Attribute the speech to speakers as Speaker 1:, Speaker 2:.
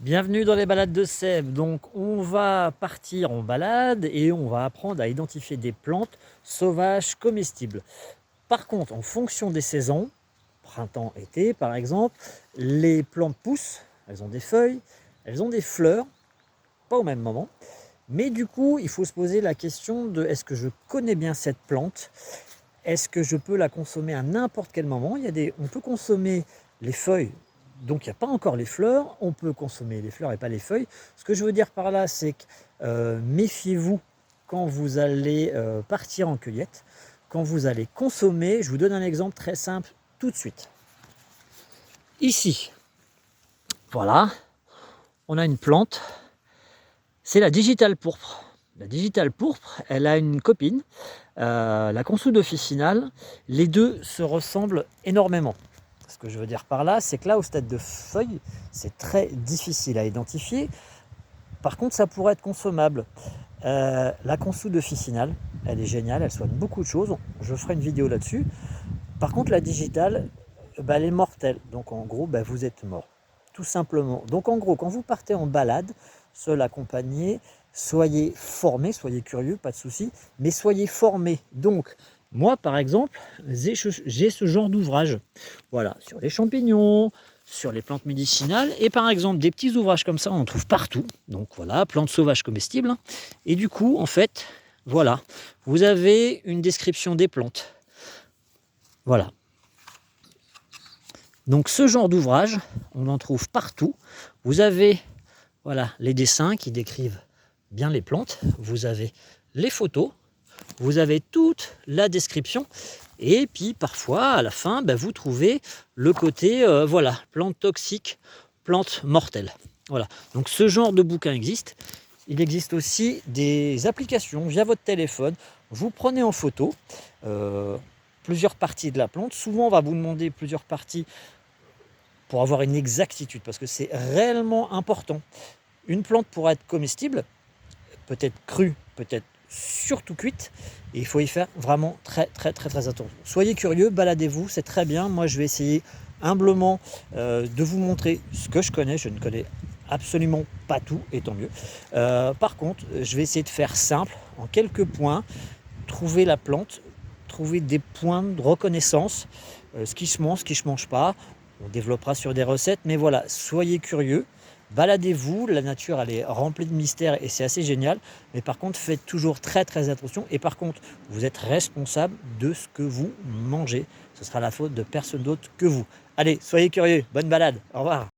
Speaker 1: Bienvenue dans les balades de Seb. Donc on va partir en balade et on va apprendre à identifier des plantes sauvages comestibles. Par contre, en fonction des saisons, printemps, été par exemple, les plantes poussent, elles ont des feuilles, elles ont des fleurs, pas au même moment. Mais du coup, il faut se poser la question de est-ce que je connais bien cette plante? Est-ce que je peux la consommer à n'importe quel moment? On peut consommer les feuilles, donc il n'y a pas encore les fleurs. On peut consommer les fleurs et pas les feuilles. Ce que je veux dire par là, c'est que méfiez-vous quand vous allez partir en cueillette, quand vous allez consommer. Je vous donne un exemple très simple tout de suite. Ici, voilà, on a une plante, c'est la digitale pourpre. La digitale pourpre, elle a une copine, la Consoud officinale. Les deux se ressemblent énormément. Ce que je veux dire par là, c'est que là, au stade de feuille, c'est très difficile à identifier. Par contre, ça pourrait être consommable. La Consoud officinale, elle est géniale, elle soigne beaucoup de choses. Je ferai une vidéo là-dessus. Par contre, la digitale, elle est mortelle. Donc en gros, vous êtes mort. Tout simplement. Donc en gros, quand vous partez en balade, seul accompagné, soyez formé, soyez curieux, pas de souci, mais soyez formé. Donc moi, par exemple, j'ai ce genre d'ouvrage. Voilà, sur les champignons, sur les plantes médicinales, et par exemple, des petits ouvrages comme ça, on en trouve partout. Donc voilà, plantes sauvages comestibles. Et du coup, en fait, voilà, vous avez une description des plantes. Voilà. Donc ce genre d'ouvrage, on en trouve partout. Vous avez voilà, les dessins qui décrivent bien les plantes. Vous avez les photos. Vous avez toute la description. Et puis parfois, à la fin, vous trouvez le côté, voilà, plante toxique, plante mortelle. Voilà. Donc ce genre de bouquin existe. Il existe aussi des applications via votre téléphone. Vous prenez en photo plusieurs parties de la plante. Souvent, on va vous demander plusieurs parties pour avoir une exactitude, parce que c'est réellement important. Une plante pourra être comestible, peut-être crue, peut-être surtout cuite, et il faut y faire vraiment très attention. Soyez curieux, baladez-vous, c'est très bien. Moi, je vais essayer humblement de vous montrer ce que je connais. Je ne connais absolument pas tout, et tant mieux. Par contre, je vais essayer de faire simple, en quelques points, trouver la plante, trouver des points de reconnaissance, ce qui se mange, ce qui ne se mange pas. On développera sur des recettes, mais voilà, soyez curieux, baladez-vous, la nature elle est remplie de mystères et c'est assez génial, mais par contre faites toujours très attention, et par contre vous êtes responsable de ce que vous mangez, ce sera la faute de personne d'autre que vous. Allez, soyez curieux, bonne balade, au revoir.